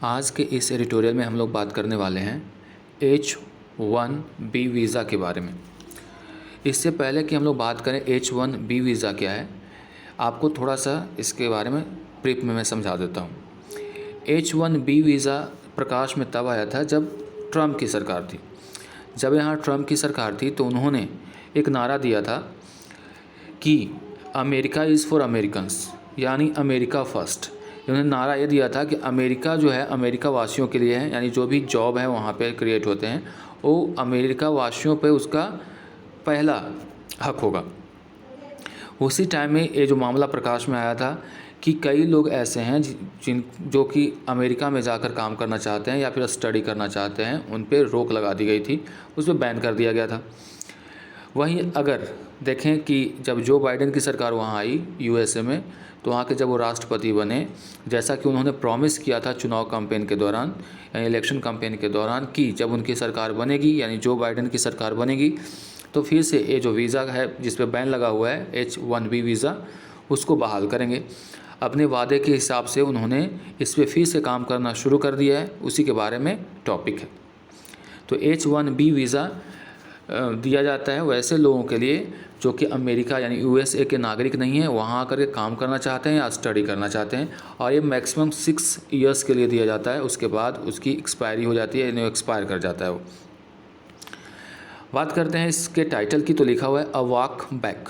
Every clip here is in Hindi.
आज के इस एडिटोरियल में हम लोग बात करने वाले हैं H1B वीज़ा के बारे में। इससे पहले कि हम लोग बात करें H1B वीज़ा क्या है, आपको थोड़ा सा इसके बारे में ब्रीफ में मैं समझा देता हूँ। H1B वीज़ा प्रकाश में तब आया था जब ट्रम्प की सरकार थी। जब यहाँ ट्रम्प की सरकार थी तो उन्होंने एक नारा दिया था कि अमेरिका इज़ फॉर अमेरिकन्स, यानी अमेरिका फ़र्स्ट। उन्होंने नारा ये दिया था कि अमेरिका जो है अमेरिका वासियों के लिए है, यानी जो भी जॉब है वहाँ पे क्रिएट होते हैं वो अमेरिका वासियों पे उसका पहला हक होगा। उसी टाइम में ये जो मामला प्रकाश में आया था कि कई लोग ऐसे हैं जो कि अमेरिका में जाकर काम करना चाहते हैं या फिर स्टडी करना चाहते हैं, उन पर रोक लगा दी गई थी, उस पर बैन कर दिया गया था। वहीं अगर देखें कि जब जो बाइडेन की सरकार वहाँ आई यूएसए में, तो वहाँ के जब वो राष्ट्रपति बने, जैसा कि उन्होंने प्रॉमिस किया था चुनाव कैंपेन के दौरान यानी इलेक्शन कैंपेन के दौरान कि जब उनकी सरकार बनेगी यानी जो बाइडेन की सरकार बनेगी तो फिर से ये जो वीज़ा है जिस पे बैन लगा हुआ है H1B वीज़ा, उसको बहाल करेंगे। अपने वादे के हिसाब से उन्होंने इस पर फिर से काम करना शुरू कर दिया है, उसी के बारे में टॉपिक है। तो H1B वीज़ा दिया जाता है वैसे लोगों के लिए जो कि अमेरिका यानी यूएसए के नागरिक नहीं है, वहाँ आकर के काम करना चाहते हैं या स्टडी करना चाहते हैं, और ये मैक्सिमम 6 ईयर्स के लिए दिया जाता है। उसके बाद उसकी एक्सपायरी हो जाती है, यानी एक्सपायर कर जाता है वो। बात करते हैं इसके टाइटल की, तो लिखा हुआ है a walk back.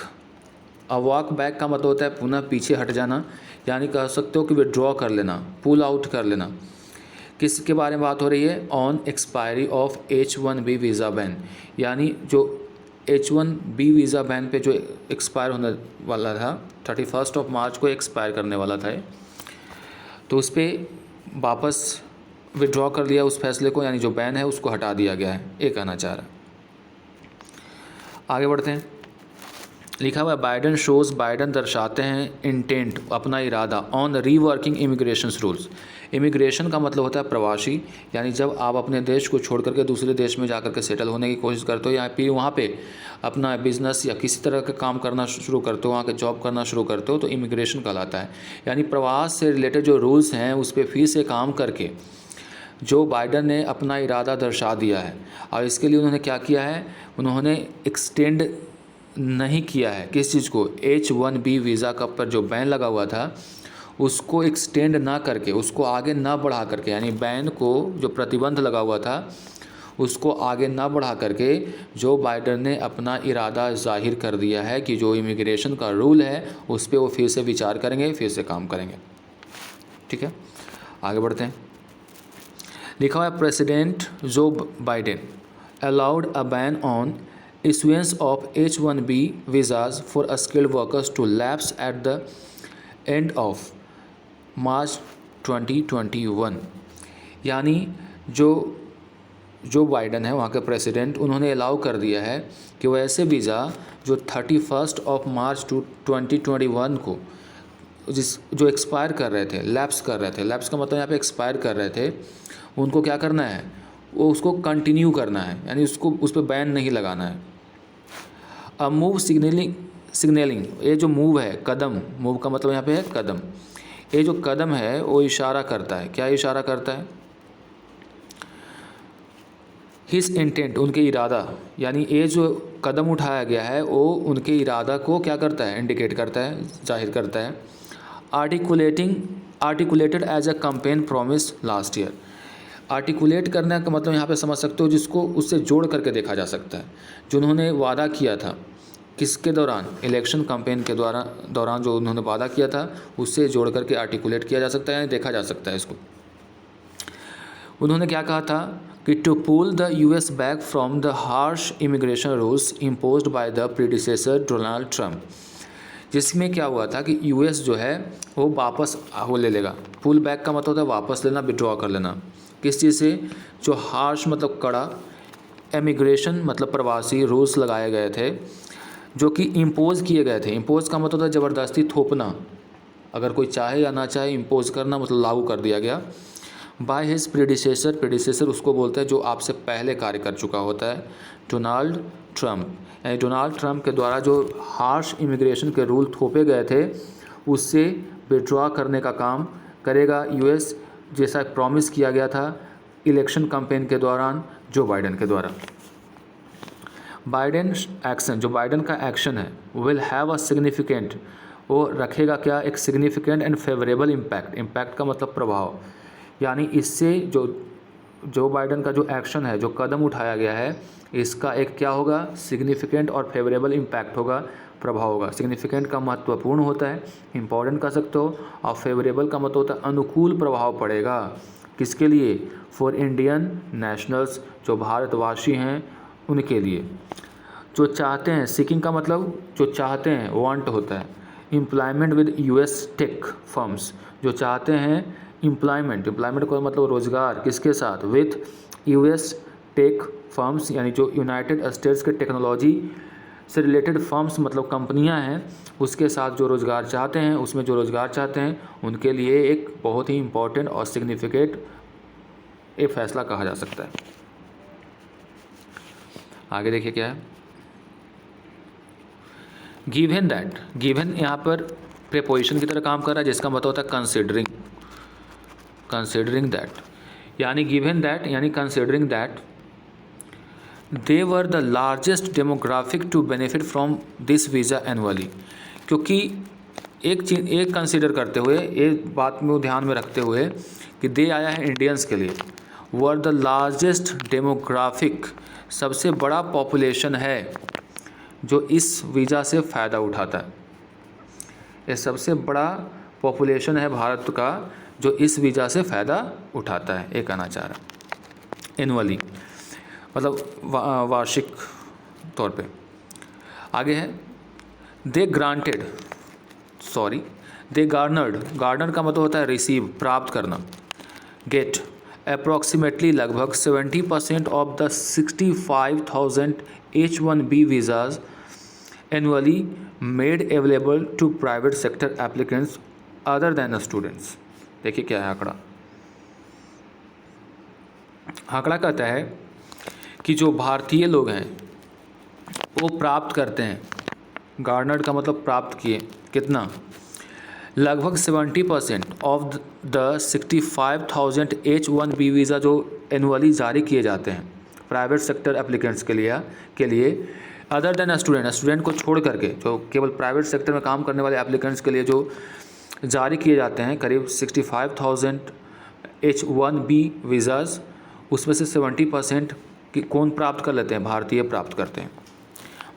A walk back का मतलब होता है पुनः पीछे हट जाना, यानी कह सकते हो कि विड्रॉ कर लेना, पुल आउट कर लेना। किसके बारे में बात हो रही है? On expiry of H1B visa ban, यानी जो H1B वीज़ा बैन पे जो एक्सपायर होने वाला था 31 मार्च को एक्सपायर करने वाला था, तो उस पर वापस विड्रॉ कर लिया उस फैसले को, यानी जो बैन है उसको हटा दिया गया है, ये कहना चाह रहा है। आगे बढ़ते हैं। लिखा हुआ है बाइडेन शोज़, बाइडेन दर्शाते हैं इंटेंट, अपना इरादा, on reworking immigration rules. Immigration का मतलब होता है प्रवासी, यानी जब आप अपने देश को छोड़ करके दूसरे देश में जाकर के सेटल होने की कोशिश करते हो या फिर वहाँ पे अपना बिजनेस या किसी तरह का काम करना शुरू करते हो, वहाँ के जॉब करना शुरू करते हो, तो इमिग्रेशन कहलाता है। यानी प्रवास से रिलेटेड जो रूल्स हैं उस पर फिर से काम करके जो बाइडेन ने अपना इरादा दर्शा दिया है। और इसके लिए उन्होंने क्या किया है, उन्होंने एक्सटेंड नहीं किया है किस चीज़ को, H1B वीज़ा का पर जो बैन लगा हुआ था उसको एक्सटेंड ना करके, उसको आगे ना बढ़ा करके, यानी बैन को जो प्रतिबंध लगा हुआ था उसको आगे ना बढ़ा करके जो बाइडेन ने अपना इरादा जाहिर कर दिया है कि जो इमिग्रेशन का रूल है उस पर वो फिर से विचार करेंगे, फिर से काम करेंगे। ठीक है, आगे बढ़ते हैं। लिखा हुआ है president Joe Biden allowed a ban on issuance of H1B visas for skilled workers to lapse at the end of March 2021। यानी जो बाइडेन है वहाँ के प्रेसिडेंट, उन्होंने अलाउ कर दिया है कि वो ऐसे वीज़ा जो 31 मार्च 2021 को जो एक्सपायर कर रहे थे, लैप्स कर रहे थे, लैप्स का मतलब यहाँ पे एक्सपायर कर रहे थे, उनको क्या करना है, वो उसको कंटिन्यू करना है, यानी उसको उस पर बैन नहीं लगाना है। अब मूव सिग्नलिंग, ये जो मूव है, कदम, मूव का मतलब यहाँ पे है कदम, ये जो कदम है वो इशारा करता है, क्या इशारा करता है, हिज इंटेंट, उनके इरादा, यानी ये जो कदम उठाया गया है वो उनके इरादा को क्या करता है, इंडिकेट करता है, जाहिर करता है। Articulated as a campaign promise last year. Articulate करने का मतलब यहाँ पे समझ सकते हो जिसको उससे जोड़ करके देखा जा सकता है, जो उन्होंने वादा किया था किसके दौरान, इलेक्शन कैंपेन के दौरान जो उन्होंने वादा किया था उससे जोड़ करके आर्टिकुलेट किया जा सकता है, यानी देखा जा सकता है इसको। उन्होंने क्या कहा था कि to pull the US back from the harsh immigration rules imposed by the predecessor Donald Trump, जिसमें क्या हुआ था कि US जो है वो वापस वो ले लेगा। पुल बैक का मतलब होता है वापस लेना, विड्रॉ कर लेना, किस चीज़ से, जो हार्श मतलब कड़ा, इमिग्रेशन मतलब प्रवासी रूल्स लगाए गए थे जो कि इम्पोज़ किए गए थे। इम्पोज़ का मतलब होता है ज़बरदस्ती थोपना, अगर कोई चाहे या ना चाहे इम्पोज़ करना मतलब लागू कर दिया गया। बाय हिज प्रीडिसेसर उसको बोलते हैं जो आपसे पहले कार्य कर चुका होता है, डोनाल्ड ट्रम्प, यानी डोनाल्ड ट्रम्प के द्वारा जो हार्श इमिग्रेशन के रूल थोपे गए थे उससे विड्रॉ करने का काम करेगा US जैसा प्रॉमिस किया गया था इलेक्शन कैंपेन के दौरान जो बाइडेन के द्वारा। बाइडेन एक्शन, जो बाइडेन का एक्शन है, विल हैव अ सिग्निफिकेंट, वो रखेगा क्या, एक significant and favourable impact. Impact का मतलब प्रभाव, यानी इससे जो बाइडेन का जो एक्शन है, जो कदम उठाया गया है, इसका एक क्या होगा, सिग्निफिकेंट और फेवरेबल इम्पैक्ट होगा, प्रभाव होगा। सिग्निफिकेंट का महत्वपूर्ण होता है, इम्पॉर्टेंट कह सकते हो, और फेवरेबल का मतलब होता है अनुकूल प्रभाव पड़ेगा। किसके लिए, फॉर इंडियन नेशनल्स, जो भारतवासी हैं उनके लिए। जो चाहते हैं, सीकिंग का मतलब जो चाहते हैं, वांट होता है। Employment with US tech firms, जो चाहते हैं एम्प्लॉयमेंट का मतलब रोज़गार, किसके साथ, विथ यूएस टेक फर्म्स, यानी जो यूनाइटेड स्टेट्स के टेक्नोलॉजी से रिलेटेड फर्म्स मतलब कंपनियां हैं, उसके साथ जो रोज़गार चाहते हैं, उसमें जो रोज़गार चाहते हैं उनके लिए एक बहुत ही इम्पोर्टेंट और सिग्निफिकेंट एक फैसला कहा जा सकता है। आगे देखिए क्या है, गिवन दैट, गिवन यहाँ पर प्रीपोजिशन की तरह काम कर रहा है, जिसका मतलब होता है कंसिडरिंग, कंसिडरिंग दैट, यानी गिवन दैट यानी considering that they were the largest demographic to benefit from this visa annually. क्योंकि एक चीज़ एक कंसिडर करते हुए, एक बात में ध्यान में रखते हुए कि दे आया है इंडियंस के लिए, वर द लार्जेस्ट डेमोग्राफिक, सबसे बड़ा पॉपुलेशन है जो इस वीज़ा से फ़ायदा उठाता है। ये सबसे बड़ा पॉपुलेशन है भारत का जो इस वीज़ा से फ़ायदा उठाता है, ये कहना चाह रहा है। एनुअली मतलब वार्षिक तौर पे। आगे है दे ग्रांटेड, सॉरी दे गार्नर्ड, गार्नर का मतलब होता है रिसीव, प्राप्त करना, गेट अप्रॉक्सीमेटली लगभग 70% of the 65,000 H1B visas annually made available to private sector applicants other than students. देखिए क्या है आंकड़ा, आंकड़ा कहता है कि जो भारतीय लोग हैं वो प्राप्त करते हैं, गार्नर्ड का मतलब प्राप्त किए, कितना, लगभग 70% ऑफ द 65,000 H1B वीज़ा जो एनुअली जारी किए जाते हैं प्राइवेट सेक्टर एप्लीकेंट्स के लिए अदर देन स्टूडेंट को छोड़ करके, जो केवल प्राइवेट सेक्टर में काम करने वाले एप्लीकेंट्स के लिए जो जारी किए जाते हैं करीब 65,000 H1B वीज़ाज, उसमें से 70% कि कौन प्राप्त कर लेते हैं, भारतीय प्राप्त करते हैं।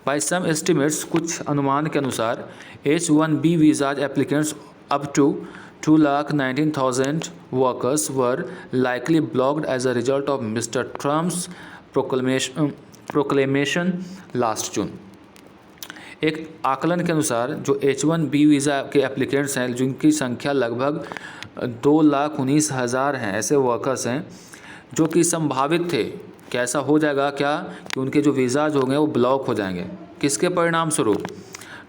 बाय सम एस्टिमेट्स, कुछ अनुमान के अनुसार H1B visas applicants up to 2,19,000 workers were likely blocked as a result of mister Trump's proclamation last June. एक आकलन के अनुसार जो H1B वीज़ा के एप्लीकेंट्स हैं, जिनकी संख्या लगभग 2,19,000 हैं, ऐसे वर्कर्स हैं जो कि संभावित थे, कैसा हो जाएगा क्या, कि उनके जो वीज़ाज होंगे वो ब्लॉक हो जाएंगे। किसके परिणाम स्वरूप,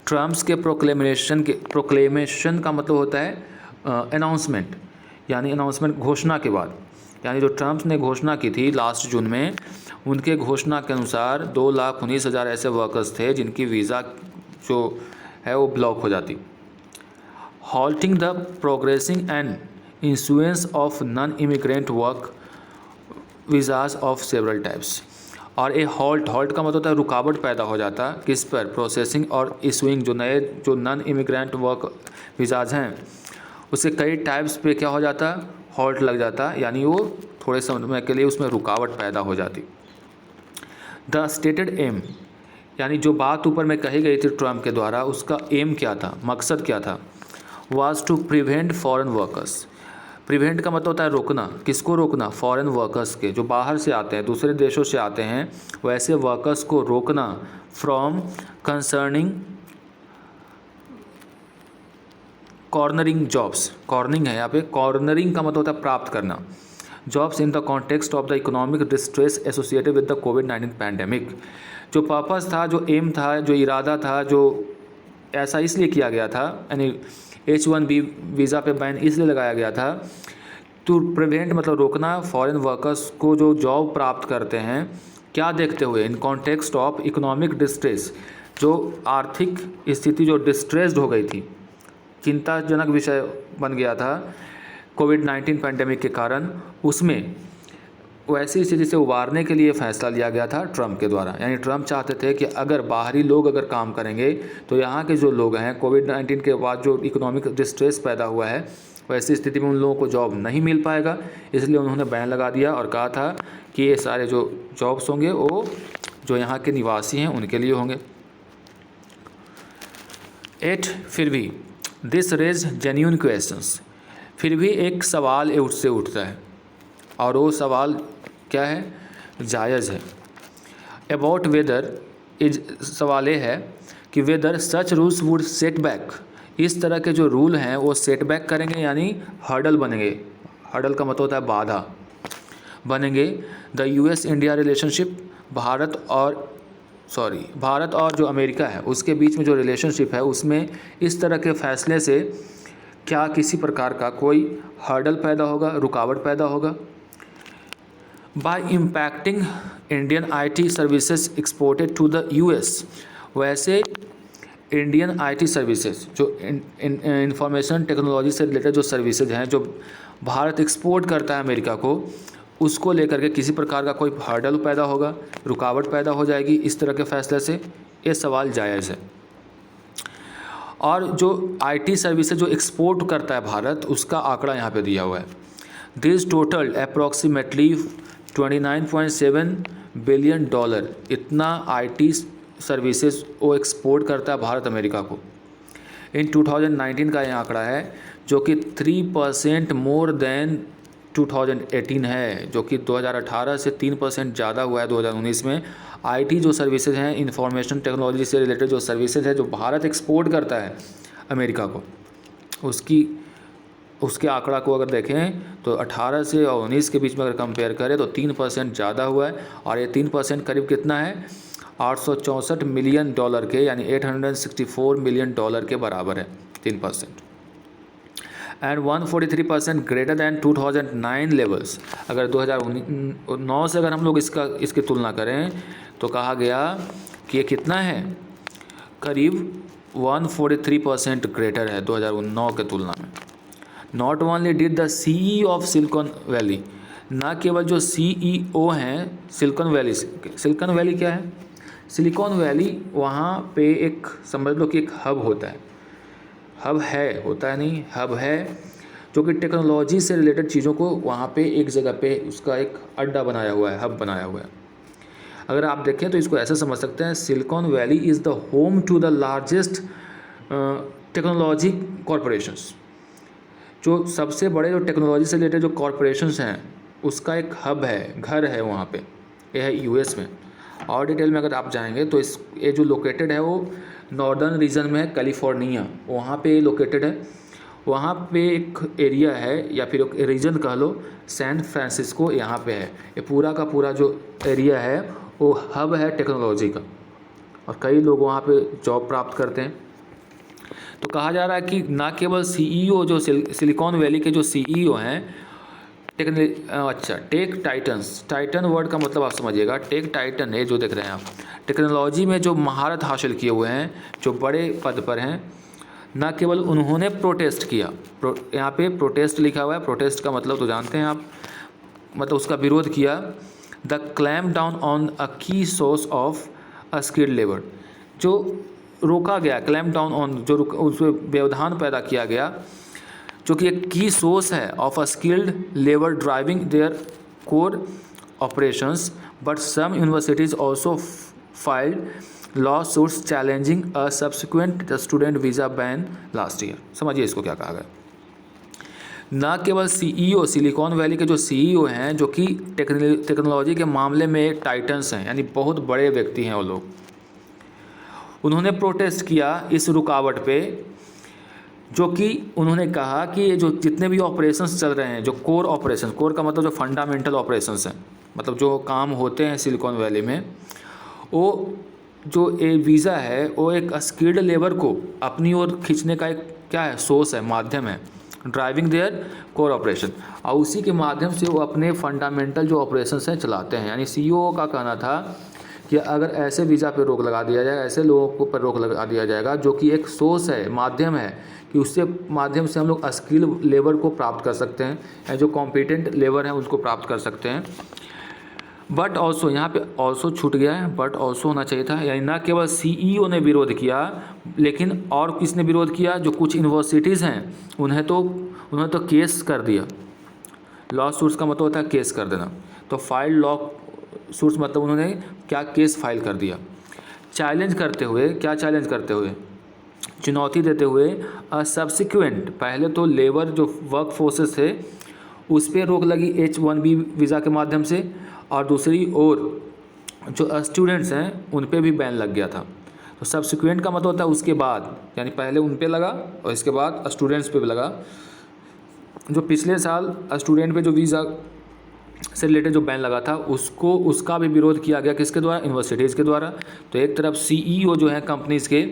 ट्रम्प्स के प्रोक्लेमेशन का मतलब होता है अनाउंसमेंट, यानी अनाउंसमेंट घोषणा के बाद, यानी जो ट्रम्प्स ने घोषणा की थी लास्ट जून में, उनके घोषणा के अनुसार 2,19,000 ऐसे वर्कर्स थे जिनकी वीज़ा जो है वो ब्लॉक हो जाती। Halting the progressing and issuance of non immigrant work visas of several types. और ये हॉल्ट का मतलब होता है रुकावट पैदा हो जाता, किस पर, प्रोसेसिंग और इशूइंग, जो नए जो नॉन इमिग्रेंट वर्क वीज़ाज हैं उससे कई टाइप्स पे क्या हो जाता, हॉल्ट लग जाता, यानी वो थोड़े समय के लिए उसमें रुकावट पैदा हो जाती। द स्टेटेड एम, यानी जो बात ऊपर में कही गई थी ट्रम्प के द्वारा, उसका एम क्या था, मकसद क्या था, was to prevent foreign workers. Prevent का मतलब होता है रोकना, किसको रोकना, फॉरेन वर्कर्स के, जो बाहर से आते हैं, दूसरे देशों से आते हैं, वैसे वर्कर्स को रोकना, from concerning cornering jobs, cornering है यहाँ पे, कॉर्नरिंग का मतलब होता है प्राप्त करना, jobs in the context of the economic distress associated with the covid pandemic. जो पर्पस था, जो एम था, जो इरादा था, जो ऐसा इसलिए किया गया था, यानी H1B वीज़ा पे बैन इसलिए लगाया गया था, टू प्रिवेंट मतलब रोकना, फॉरेन वर्कर्स को जो जॉब प्राप्त करते हैं, क्या देखते हुए, in context of economic distress, जो आर्थिक स्थिति जो डिस्ट्रेस्ड हो गई थी, चिंताजनक विषय बन गया था, कोविड-19 पैंडेमिक के कारण, उसमें वैसी स्थिति से उबारने के लिए फ़ैसला लिया गया था ट्रंप के द्वारा। यानी ट्रंप चाहते थे कि अगर बाहरी लोग अगर काम करेंगे तो यहाँ के जो लोग हैं, कोविड-19 के बाद जो इकोनॉमिक डिस्ट्रेस पैदा हुआ है, वैसी स्थिति में उन लोगों को जॉब नहीं मिल पाएगा। इसलिए उन्होंने बैन लगा दिया और कहा था कि ये सारे जो जॉब्स होंगे वो जो यहाँ के निवासी हैं उनके लिए होंगे। 8 फिर भी दिस रेज जेन्यून क्वेश्चंस, फिर भी एक सवाल उससे उठता है और वो सवाल क्या है, जायज़ है। अबाउट वेदर, सवाल ये है कि whether such rules would set back, इस तरह के जो रूल हैं वो सेट बैक करेंगे, यानी हर्डल बनेंगे। हर्डल का मतलब होता है बाधा बनेंगे। The US India relationship, Bharat और जो अमेरिका है उसके बीच में जो रिलेशनशिप है उसमें इस तरह के फैसले से क्या किसी प्रकार का कोई हर्डल पैदा होगा, रुकावट पैदा होगा। By impacting Indian IT services exported to the US, वैसे इंडियन IT सर्विसेज जो इंफॉर्मेशन टेक्नोलॉजी से रिलेटेड जो सर्विसेज हैं जो भारत एक्सपोर्ट करता है अमेरिका को, उसको लेकर के किसी प्रकार का कोई हर्डल पैदा होगा, रुकावट पैदा हो जाएगी इस तरह के फैसले से, ये सवाल जायज़ है। और जो IT सर्विसेज जो एक्सपोर्ट करता है भारत, उसका आंकड़ा यहाँ पे दिया हुआ है। दिस टोटल अप्रॉक्सीमेटली $29.7 बिलियन, इतना IT सर्विसेज वो एक्सपोर्ट करता है भारत अमेरिका को। इन 2019 का ये आंकड़ा है जो कि 3% मोर देन 2018 है, जो कि 2018 से 3% ज़्यादा हुआ है 2019 में। IT जो सर्विसेज हैं, इंफॉर्मेशन टेक्नोलॉजी से रिलेटेड जो सर्विसेज है जो भारत एक्सपोर्ट करता है अमेरिका को, उसके आंकड़ा को अगर देखें तो 18 से और 19 के बीच में अगर कंपेयर करें तो 3% ज़्यादा हुआ है। और ये 3% करीब कितना है, $864 मिलियन के, यानी $864 मिलियन के बराबर है 3%। And 143% greater than 2009 levels. अगर 2009 से अगर हम लोग इसकी तुलना करें तो कहा गया कि ये कितना है, करीब 143% ग्रेटर है 2009 के तुलना में। Not only did the CEO of silicon valley, न केवल जो CEO हैं सिलिकॉन वैली क्या है, सिलिकॉन वैली वहाँ पे एक समझ लो कि एक हब होता है, हब है जो कि टेक्नोलॉजी से रिलेटेड चीज़ों को वहाँ पे एक जगह पे उसका एक अड्डा बनाया हुआ है, हब बनाया हुआ है। अगर आप देखें तो इसको ऐसे समझ सकते हैं, Silicon Valley is the home to the largest technology corporations, जो सबसे बड़े जो टेक्नोलॉजी से रिलेटेड जो कॉरपोरेशंस हैं उसका एक हब है, घर है वहाँ पे, ये है US में। और डिटेल में अगर आप जाएंगे तो ये जो लोकेटेड है वो नॉर्दर्न रीजन में है, कैलिफोर्निया, वहाँ पे लोकेटेड है। वहाँ पे एक एरिया है या फिर एक रीजन कह लो, सैन फ्रांसिस्को यहाँ पे है। ये पूरा का पूरा जो एरिया है वो हब है टेक्नोलॉजी का, और कई लोग वहाँ पे जॉब प्राप्त करते हैं। तो कहा जा रहा है कि ना केवल CEO जो सिलिकॉन वैली के जो CEO हैं टेक टाइटन्स, टाइटन वर्ड का मतलब आप समझिएगा, टेक टाइटन है जो देख रहे हैं आप, टेक्नोलॉजी में जो महारत हासिल किए हुए हैं, जो बड़े पद पर हैं, ना केवल उन्होंने प्रोटेस्ट किया, यहाँ पे प्रोटेस्ट लिखा हुआ है, प्रोटेस्ट का मतलब तो जानते हैं आप, मतलब उसका विरोध किया। The clamp down on a key source of a skilled labour, जो रोका गया, क्लैम डाउन ऑन जो उस पर व्यवधान पैदा किया गया, जो कि एक की सोर्स है of a skilled labour driving their core operations, but some universities also filed lawsuits challenging a subsequent student visa ban last year. समझिए इसको क्या कहा गया। न केवल CEO सिलिकॉन वैली के जो CEO हैं, जो कि टेक्नोलॉजी के मामले में टाइटन्स हैं, यानी बहुत बड़े व्यक्ति हैं वो लोग, उन्होंने प्रोटेस्ट किया इस रुकावट पे, जो कि उन्होंने कहा कि ये जो जितने भी ऑपरेशंस चल रहे हैं, जो कोर ऑपरेशन, कोर का मतलब जो फंडामेंटल ऑपरेशंस हैं, मतलब जो काम होते हैं सिलिकॉन वैली में, वो जो ए वीज़ा है वो एक स्किल्ड लेबर को अपनी ओर खींचने का एक क्या है, सोर्स है, माध्यम है, ड्राइविंग देयर कोर ऑपरेशन, और उसी के माध्यम से वो अपने फंडामेंटल जो ऑपरेशंस हैं चलाते हैं। यानी CEO का कहना था कि अगर ऐसे वीज़ा पे रोक लगा दिया जाए, ऐसे लोगों को पर रोक लगा दिया जाएगा जो कि एक सोर्स है, माध्यम है कि उससे माध्यम से हम लोग स्किल लेबर को प्राप्त कर सकते हैं, या जो कॉम्पिटेंट लेबर है उसको प्राप्त कर सकते हैं। बट ऑल्सो, यहाँ पे ऑल्सो छूट गया है, बट ऑल्सो होना चाहिए था। यानी न केवल CEO ने विरोध किया, लेकिन और किसने विरोध किया, जो कुछ यूनिवर्सिटीज़ हैं उन्हें तो केस कर दिया। लॉ सूट्स का मतलब होता है केस कर देना, तो फाइल लॉ सूट्स मतलब उन्होंने क्या केस फाइल कर दिया। चैलेंज करते हुए, क्या चैलेंज करते हुए, चुनौती देते हुए सब्सिक्वेंट, पहले तो लेबर जो वर्क फोर्सेस थे उस पर रोक लगी H1B वीज़ा के माध्यम से, और दूसरी ओर जो स्टूडेंट्स हैं उन पे भी बैन लग गया था। तो सब्सिक्वेंट का मतलब होता है उसके बाद, यानी पहले उन पे लगा और इसके बाद स्टूडेंट्स पे भी लगा। जो पिछले साल स्टूडेंट पे जो वीज़ा से रिलेटेड जो बैन लगा था उसका भी विरोध किया गया, किसके द्वारा, यूनिवर्सिटीज़ के द्वारा। तो एक तरफ CEO जो हैं कंपनीज़ के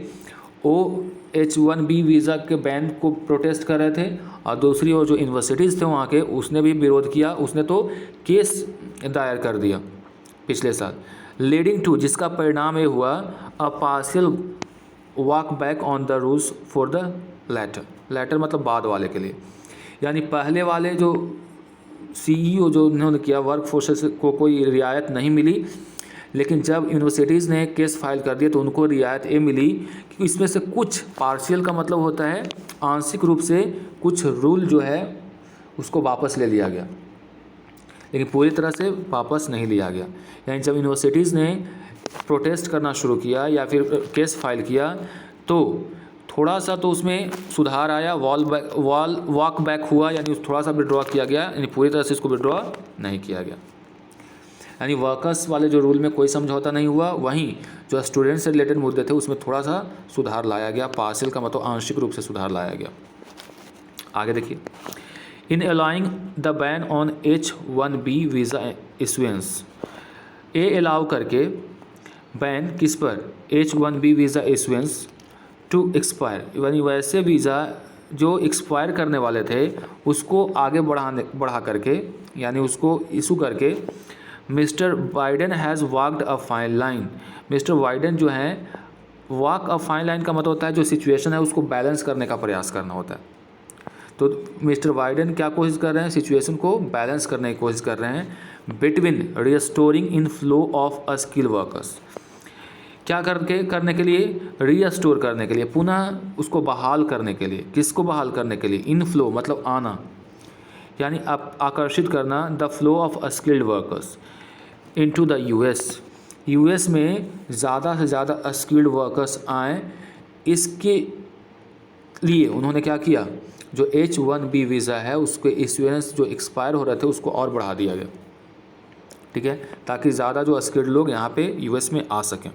वो H1B वीज़ा के बैन को प्रोटेस्ट कर रहे थे, और दूसरी ओर जो यूनिवर्सिटीज़ थे वहाँ के उसने भी विरोध किया, उसने तो केस दायर कर दिया पिछले साल। लीडिंग टू, जिसका परिणाम ये हुआ, a partial walk back on the rules for the latter मतलब बाद वाले के लिए। यानी पहले वाले जो CEO जो उन्होंने किया, वर्क फोर्सेस को कोई रियायत नहीं मिली, लेकिन जब यूनिवर्सिटीज़ ने केस फाइल कर दिया तो उनको रियायत ये मिली कि इसमें से कुछ, पार्शियल का मतलब होता है आंशिक रूप से, कुछ रूल जो है उसको वापस ले लिया गया, लेकिन पूरी तरह से वापस नहीं लिया गया। यानी जब यूनिवर्सिटीज़ ने प्रोटेस्ट करना शुरू किया या फिर केस फाइल किया तो थोड़ा सा तो उसमें सुधार आया, वॉक बैक हुआ, यानी थोड़ा सा विड्रॉ किया गया, यानी पूरी तरह से इसको विड्रॉ नहीं किया गया। यानी वर्कर्स वाले जो रूल में कोई समझौता नहीं हुआ, वहीं जो स्टूडेंट से रिलेटेड मुद्दे थे उसमें थोड़ा सा सुधार लाया गया। पार्शियल का मतलब आंशिक रूप से सुधार लाया गया। आगे देखिए, in allowing the ban on H1B visa issuance, ये अलाउ करके बैन किस पर, H1B visa issuance to expire, यानी वैसे वीज़ा जो एक्सपायर करने वाले थे उसको आगे बढ़ा करके, यानी उसको इशू करके, mister Biden has walked a fine line. Mister Biden जो हैं, वॉक अ फाइन लाइन का मतलब होता है जो सिचुएशन है उसको बैलेंस करने का प्रयास करना होता है। तो मिस्टर बाइडेन क्या कोशिश कर रहे हैं, सिचुएशन को बैलेंस करने की कोशिश कर रहे हैं between restoring in flow of a skill workers, क्या करने के लिए, रीस्टोर करने के लिए, पुनः उसको बहाल करने के लिए। किसको बहाल करने के लिए, इन फ्लो मतलब आना, यानी आकर्षित करना, the flow of skilled workers into the US में ज़्यादा से ज़्यादा स्किल्ड वर्कर्स आएँ, इसके लिए उन्होंने क्या किया, जो H1B वीज़ा है उसके इशुएंस जो एक्सपायर हो रहे थे उसको और बढ़ा दिया गया, ठीक है, ताकि ज़्यादा जो स्किल्ड लोग यहाँ पे US में आ सकें।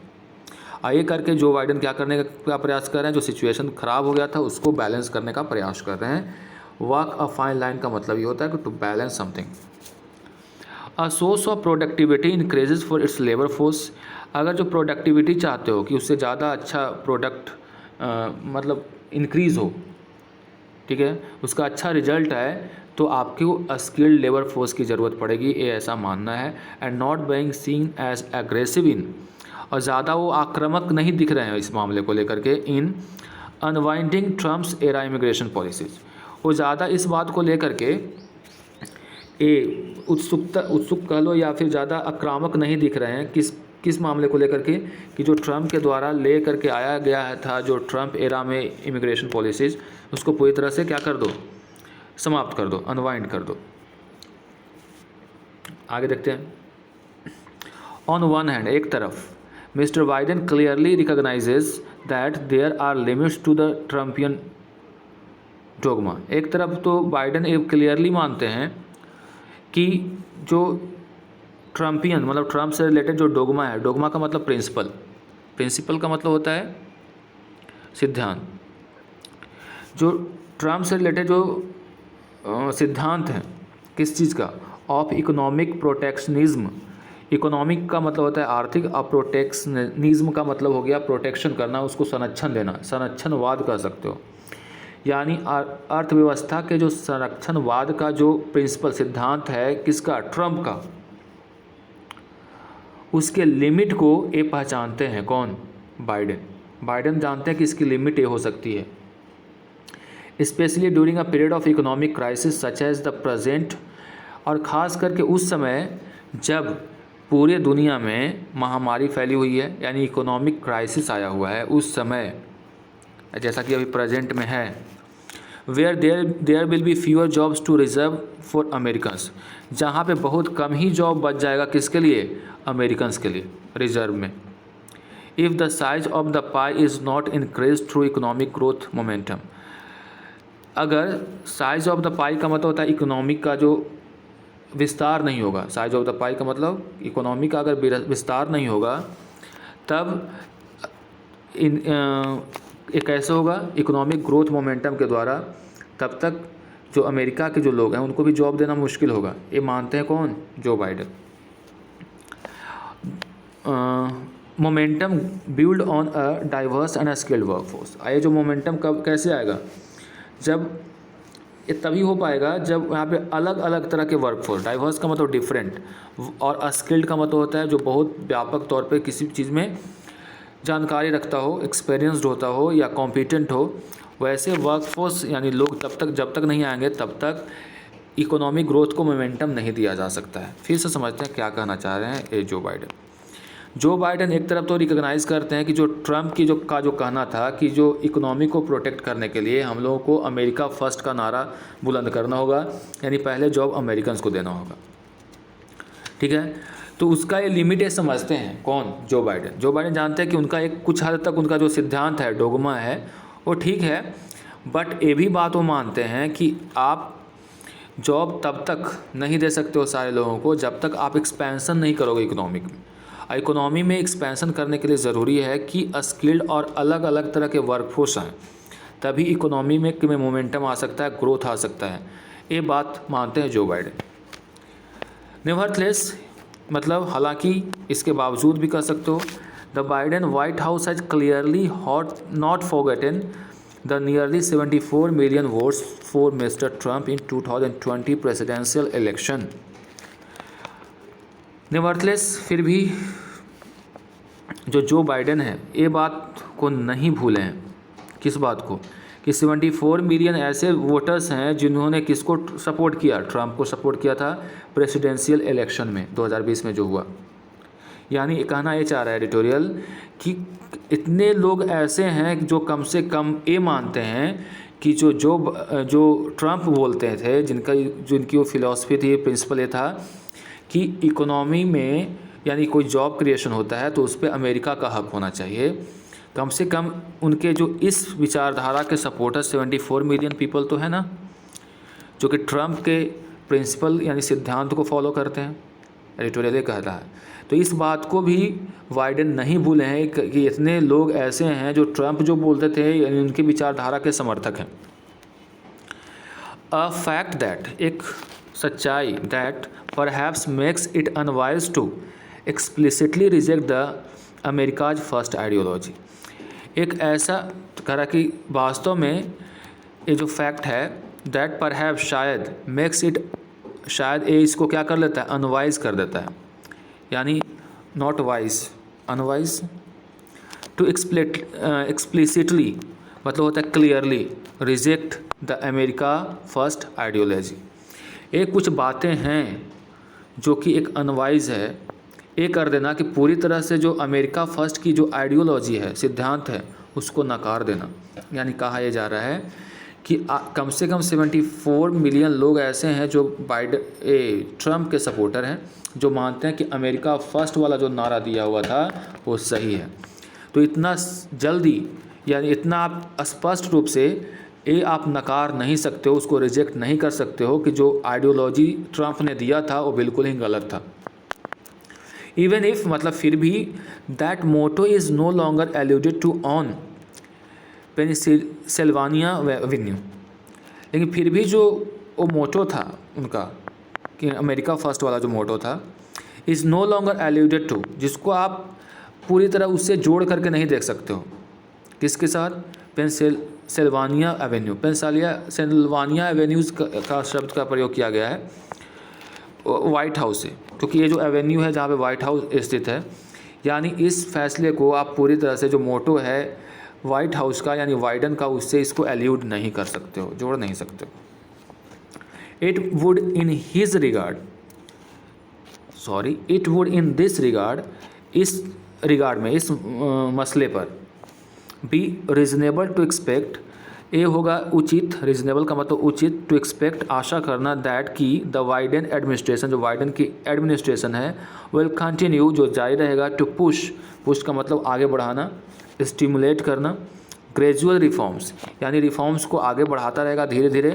ये करके जो बाइडेन क्या करने का प्रयास कर रहे हैं, जो सिचुएशन ख़राब हो गया था उसको बैलेंस करने का प्रयास कर रहे हैं। वॉक अ फाइन लाइन का मतलब ये होता है कि to balance something. A source of productivity increases for its labour force, अगर जो प्रोडक्टिविटी चाहते हो कि उससे ज़्यादा अच्छा प्रोडक्ट मतलब इंक्रीज़ हो, ठीक है, उसका अच्छा रिजल्ट है, तो आपको स्किल्ड लेबर फोर्स की ज़रूरत पड़ेगी, ये ऐसा मानना है। And not being seen as aggressive in, और ज़्यादा वो आक्रामक नहीं दिख रहे हैं इस मामले को लेकर के, in unwinding Trump's era immigration policies, वो ज़्यादा इस बात को लेकर के उत्सुक कह लो या फिर ज़्यादा आक्रामक नहीं दिख रहे हैं, किस मामले को लेकर के, कि जो ट्रम्प के द्वारा ले करके आया गया था, जो ट्रम्प एरा में इमिग्रेशन पॉलिसीज़, उसको पूरी तरह से क्या कर दो, समाप्त कर दो, अनवाइंड कर दो। आगे देखते हैं। ऑन वन हैंड, एक तरफ mister Biden clearly recognises that there are limits to the Trumpian dogma, एक तरफ तो बाइडेन एक क्लियरली मानते हैं कि जो ट्रम्पियन मतलब ट्रम्प से रिलेटेड जो डोगमा है, डोगमा का मतलब प्रिंसिपल का मतलब होता है सिद्धांत, जो ट्रम्प से रिलेटेड जो सिद्धांत हैं, किस चीज़ का, ऑफ इकोनॉमिक प्रोटेक्शनिज्म, इकोनॉमिक का मतलब होता है आर्थिक, और प्रोटेक्शनिज्म का मतलब हो गया प्रोटेक्शन करना, उसको संरक्षण देना, संरक्षणवाद कह सकते हो, यानी अर्थव्यवस्था के जो संरक्षणवाद का जो प्रिंसिपल सिद्धांत है, किसका, ट्रम्प का, उसके लिमिट को ये पहचानते हैं कौन, बाइडेन जानते हैं कि इसकी लिमिट ये हो सकती है। Especially during a period of economic crisis such as the present, और ख़ास करके उस समय जब पूरे दुनिया में महामारी फैली हुई है, यानी इकोनॉमिक क्राइसिस आया हुआ है उस समय, जैसा कि अभी प्रेजेंट में है। Where there will be fewer jobs to reserve for Americans, जहाँ पे बहुत कम ही जॉब बच जाएगा किसके लिए, अमेरिकन्स के लिए रिजर्व में। If the size of the pi is not increase through economic growth momentum, अगर साइज ऑफ द पाई का मतलब होता है इकोनॉमिक का जो विस्तार नहीं होगा, साइज ऑफ द पाई का मतलब इकोनॉमी का अगर विस्तार नहीं होगा, तब ये कैसे होगा, इकोनॉमिक ग्रोथ मोमेंटम के द्वारा, तब तक जो अमेरिका के जो लोग हैं उनको भी जॉब देना मुश्किल होगा। ये मानते हैं कौन, Joe Biden. Momentum build on a diverse and skilled workforce, ये जो मोमेंटम कब कैसे आएगा, जब ये तभी हो पाएगा जब यहाँ पे अलग अलग तरह के वर्कफोर्स, डाइवर्स का मतलब डिफरेंट, और अस्किल्ड का मतलब होता है जो बहुत व्यापक तौर पे किसी चीज़ में जानकारी रखता हो, एक्सपीरियंस्ड होता हो या कॉम्पिटेंट हो, वैसे वर्कफोर्स यानी लोग तब तक जब तक नहीं आएंगे तब तक इकोनॉमिक ग्रोथ को मोमेंटम नहीं दिया जा सकता है। फिर से समझते हैं क्या कहना चाह रहे हैं ये जो बाइडेन एक तरफ तो रिकॉग्नाइज़ करते हैं कि जो ट्रम्प की जो कहना था कि जो इकोनॉमी को प्रोटेक्ट करने के लिए हम लोगों को अमेरिका फर्स्ट का नारा बुलंद करना होगा, यानी पहले जॉब अमेरिकन्स को देना होगा, ठीक है। तो उसका ये लिमिट ये समझते हैं कौन, जो बाइडेन जानते हैं कि उनका एक कुछ हद तक उनका जो सिद्धांत है, डोगमा है, वो ठीक है, बट ये भी बात वो मानते हैं कि आप जॉब तब तक नहीं दे सकते हो सारे लोगों को जब तक आप एक्सपेंसन नहीं करोगे इकोनॉमिक में। इकोनॉमी में एक्सपेंसन करने के लिए ज़रूरी है कि स्किल्ड और अलग अलग तरह के वर्कफोर्स हैं, तभी इकोनॉमी में मोमेंटम आ सकता है, ग्रोथ आ सकता है। ये बात मानते हैं जो बाइडेन। नेवरथलेस मतलब हालांकि इसके बावजूद भी कह सकते हो, the Biden White House has clearly not forgotten the nearly 74 million votes for mister Trump in 2020 presidential election. Nevertheless फिर भी जो बाइडेन है ये बात को नहीं भूले हैं, किस बात को, कि 74 मिलियन ऐसे वोटर्स हैं जिन्होंने किसको सपोर्ट किया, ट्रंप को सपोर्ट किया था प्रेसिडेंशियल इलेक्शन में 2020 में जो हुआ। यानी कहना ये चाह रहा है एडिटोरियल कि इतने लोग ऐसे हैं जो कम से कम ये मानते हैं कि जो ट्रंप बोलते थे, जिनकी वो फिलॉसफी थी, प्रिंसिपल ये था कि इकोनॉमी में यानी कोई जॉब क्रिएशन होता है तो उस पर अमेरिका का हक होना चाहिए। कम से कम उनके जो इस विचारधारा के सपोर्टर 74 मिलियन पीपल तो है ना, जो कि ट्रंप के प्रिंसिपल यानी सिद्धांत को फॉलो करते हैं, एडिटोरियल कहता है। तो इस बात को भी बाइडेन नहीं भूले हैं कि इतने लोग ऐसे हैं जो ट्रंप जो बोलते थे यानी उनकी विचारधारा के समर्थक हैं। अ फैक्ट दैट, एक सच्चाई, that perhaps makes it unwise to explicitly reject the America's first ideology. एक ऐसा करा कि वास्तव में ये जो फैक्ट है, दैट परहैप्स शायद, मेक्स इट शायद ये इसको क्या कर लेता है, अनवाइज कर देता है, यानी not wise, unwise, to explicitly मतलब होता है clearly, reject the America first ideology. ये कुछ बातें हैं जो कि एक अनवाइज है, ये कर देना कि पूरी तरह से जो अमेरिका फर्स्ट की जो आइडियोलॉजी है, सिद्धांत है, उसको नकार देना। यानी कहा यह जा रहा है कि कम से कम 74 मिलियन लोग ऐसे हैं जो ट्रंप के सपोर्टर हैं, जो मानते हैं कि अमेरिका फर्स्ट वाला जो नारा दिया हुआ था वो सही है। तो इतना जल्दी यानी इतना आप स्पष्ट रूप से ये आप नकार नहीं सकते हो, उसको रिजेक्ट नहीं कर सकते हो कि जो आइडियोलॉजी ट्रंप ने दिया था वो बिल्कुल ही गलत था। इवन इफ मतलब फिर भी that motto is no longer alluded to on Pennsylvania Avenue, लेकिन फिर भी जो वो मोटो था उनका कि अमेरिका फर्स्ट वाला जो मोटो था, is no longer alluded to, जिसको आप पूरी तरह उससे जोड़ करके नहीं देख सकते हो, किसके साथ, पेनिसिल्वानिया एवेन्यू, पेनिसिल्वानिया एवेन्यूज़ का शब्द का प्रयोग किया गया है वाइट हाउस से, क्योंकि ये जो एवेन्यू है जहाँ पे वाइट हाउस स्थित है। यानी इस फैसले को आप पूरी तरह से जो मोटो है वाइट हाउस का यानी वाइडन का, उससे इसको एल्यूड नहीं कर सकते हो, जोड़ नहीं सकते हो। It would in his regard, sorry, it would in this regard, इस रिगार्ड में, इस मसले पर, बी रीजनेबल टू एक्सपेक्ट, ए होगा उचित, रीजनेबल का मतलब उचित, टू एक्सपेक्ट आशा करना, दैट की द वाइडन एडमिनिस्ट्रेशन, जो वाइडन की एडमिनिस्ट्रेशन है, विल कंटिन्यू, जो जारी रहेगा, टू पुश, पुश का मतलब आगे बढ़ाना, स्टिमुलेट करना, ग्रेजुअल रिफॉर्म्स यानी रिफॉर्म्स को आगे बढ़ाता रहेगा धीरे धीरे,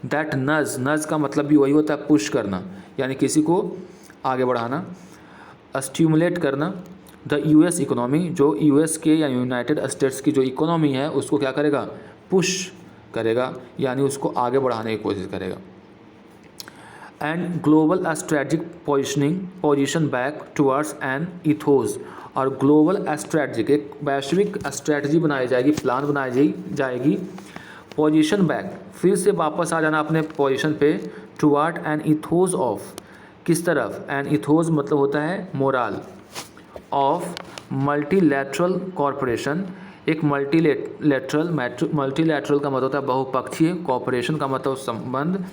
दैट नज, नज का मतलब भी वही होता है पुश करना यानी किसी को आगे बढ़ाना, स्टिमुलेट करना, द यूएस इकोनॉमी, जो यूएस के या यूनाइटेड स्टेट्स की जो इकोनॉमी है उसको क्या करेगा, पुश करेगा यानी उसको आगे बढ़ाने की कोशिश करेगा। And global strategic position back towards an ethos, और ग्लोबल स्ट्रेटजिक, एक वैश्विक स्ट्रेटजी बनाई जाएगी, प्लान बनाई जाएगी, पोजीशन बैक, फिर से वापस आ जाना अपने पोजीशन पे, टुवर्ड एन इथोस ऑफ, किस तरफ, एन इथोस मतलब होता है मोराल, ऑफ मल्टीलैटरल कॉरपोरेशन, एक मल्टीलैटरल का मतलब होता है बहुपक्षीय, कॉरपोरेशन का मतलब संबंध,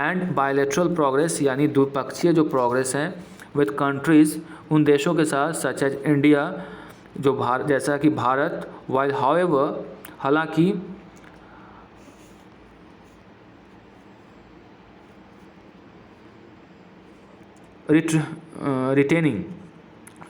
एंड बायलैटरल प्रोग्रेस यानी द्विपक्षीय जो प्रोग्रेस है, विद कंट्रीज़, उन देशों के साथ, सच एज इंडिया, जो भारत, जैसा कि भारत, वाइल हाउएवर, हालांकि,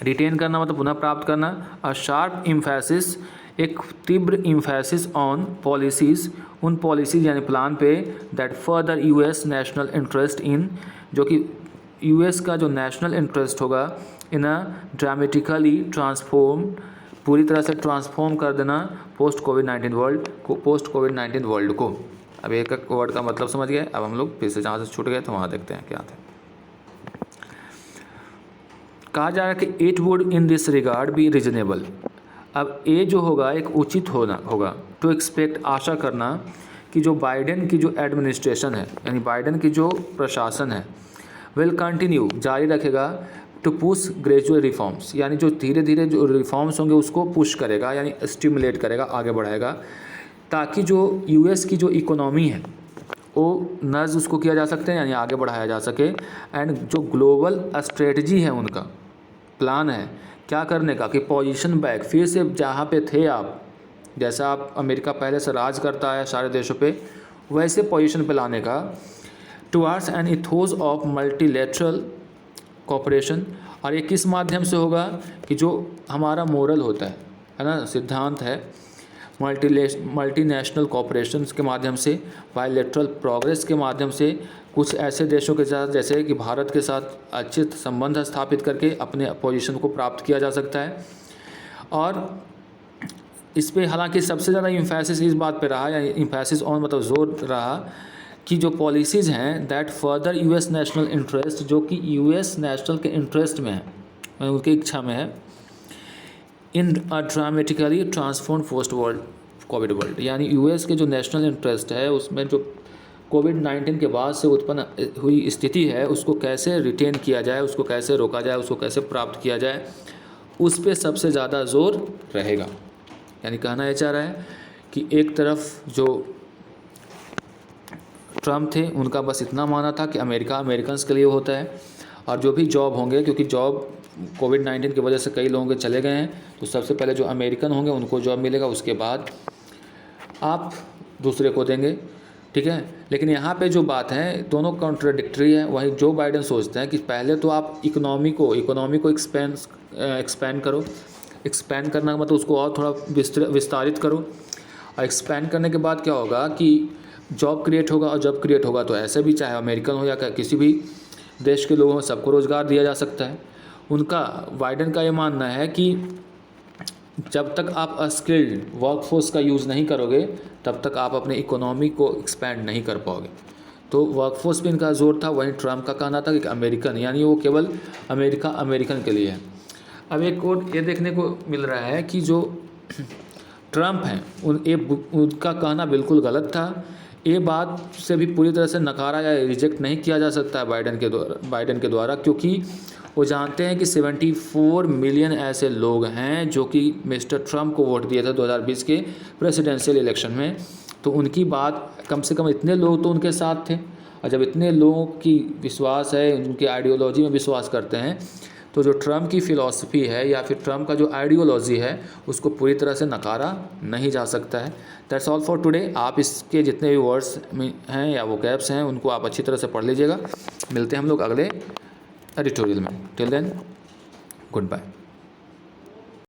रिटेन करना मतलब पुनः प्राप्त करना, अ शार्प इम्फेसिस, एक तीव्र इम्फेसिस ऑन पॉलिसीज़, उन पॉलिसीज़ यानी प्लान पे, that further US national interest in, जो कि यूएस का जो नेशनल इंटरेस्ट होगा, इन अ ड्रामेटिकली ट्रांसफॉर्म, पूरी तरह से ट्रांसफॉर्म कर देना, पोस्ट कोविड 19 वर्ल्ड को। अब एक एक वर्ड का मतलब समझ गए, अब हम लोग फिर से जहाँ से छूट गए तो वहाँ देखते हैं क्या थे। कहा जा रहा है कि it would in this regard be reasonable, अब ए जो होगा एक उचित होगा, टू एक्सपेक्ट आशा करना कि जो बाइडेन की जो एडमिनिस्ट्रेशन है यानी बाइडेन की जो प्रशासन है, विल कंटिन्यू, जारी रखेगा, टू पुश ग्रेजुअल रिफॉर्म्स यानी जो धीरे धीरे जो रिफॉर्म्स होंगे उसको पुश करेगा यानी स्टिमुलेट करेगा, आगे बढ़ाएगा, ताकि जो यूएस की जो इकोनॉमी है वो नज़ उसको किया जा सकते हैं यानी आगे बढ़ाया जा सके, एंड जो ग्लोबल स्ट्रेटजी है उनका प्लान है क्या करने का, कि पोजीशन बैक, फिर से जहाँ पे थे आप, जैसा आप अमेरिका पहले से राज करता है सारे देशों पे, वैसे पोजीशन पे लाने का, towards an ethos of multilateral cooperation, और ये किस माध्यम से होगा, कि जो हमारा मोरल होता है ना, सिद्धांत है, मल्टीनेशनल कॉपरेशन के माध्यम से, बायलैटरल प्रोग्रेस के माध्यम से, कुछ ऐसे देशों के साथ जैसे कि भारत के साथ अच्छे संबंध स्थापित करके अपने पोजीशन को प्राप्त किया जा सकता है। और इस पे हालांकि सबसे ज़्यादा इम्फेसिस इस बात पे रहा, या इम्फेसिस ऑन मतलब जोर रहा, कि जो पॉलिसीज़ हैं that further US national interest, जो कि यूएस नेशनल के इंटरेस्ट में है, उनकी इच्छा में है, in a dramatically transform post COVID world, यानी यूएस के जो नेशनल इंटरेस्ट है उसमें जो कोविड-19 के बाद से उत्पन्न हुई स्थिति है उसको कैसे रिटेन किया जाए, उसको कैसे रोका जाए, उसको कैसे प्राप्त किया जाए, उस पर सबसे ज़्यादा जोर रहेगा। यानी कहना यह चाह रहा है कि एक तरफ जो ट्रम्प थे उनका बस इतना मानना था कि अमेरिकन्स के लिए होता है, और जो भी जॉब होंगे, क्योंकि जॉब कोविड-19 की वजह से कई लोगों के चले गए हैं, तो सबसे पहले जो अमेरिकन होंगे उनको जॉब मिलेगा, उसके बाद आप दूसरे को देंगे, ठीक है। लेकिन यहाँ पे जो बात है दोनों कॉन्ट्राडिक्टरी है। वहीं जो बाइडेन सोचते हैं कि पहले तो आप इकोनॉमी को एक्सपैंड करो, एक्सपैंड करना मतलब उसको और थोड़ा विस्तारित करो, और एक्सपैंड करने के बाद क्या होगा कि जॉब क्रिएट होगा, और जॉब क्रिएट होगा तो ऐसे भी चाहे अमेरिकन हो या किसी भी देश के लोगों सबको रोज़गार दिया जा सकता है। उनका बाइडेन का ये मानना है कि जब तक आप अस्किल्ड वर्कफोर्स का यूज़ नहीं करोगे तब तक आप अपने इकोनॉमी को एक्सपैंड नहीं कर पाओगे। तो वर्कफोर्स पे इनका जोर था। वहीं ट्रम्प का कहना था कि अमेरिकन, यानी वो केवल अमेरिकन के लिए है। अब एक और ये देखने को मिल रहा है कि जो ट्रम्प हैं उनका कहना बिल्कुल गलत था। ये बात से भी पूरी तरह से नकारा या रिजेक्ट नहीं किया जा सकता है बाइडेन के द्वारा, क्योंकि वो जानते हैं कि 74 मिलियन ऐसे लोग हैं जो कि मिस्टर ट्रम्प को वोट दिए थे 2020 के प्रेसिडेंशियल इलेक्शन में। तो उनकी बात, कम से कम इतने लोग तो उनके साथ थे, और जब इतने लोगों की विश्वास है, उनकी आइडियोलॉजी में विश्वास करते हैं, तो जो ट्रम्प की फ़िलॉसफी है या फिर ट्रम्प का जो आइडियोलॉजी है उसको पूरी तरह से नकारा नहीं जा सकता है। That's all for today. आप इसके जितने भी वर्ड्स हैं या वोकैब्स हैं उनको आप अच्छी तरह से पढ़ लीजिएगा। मिलते हैं हम लोग अगले एडिटोरियल में। Till then, good bye.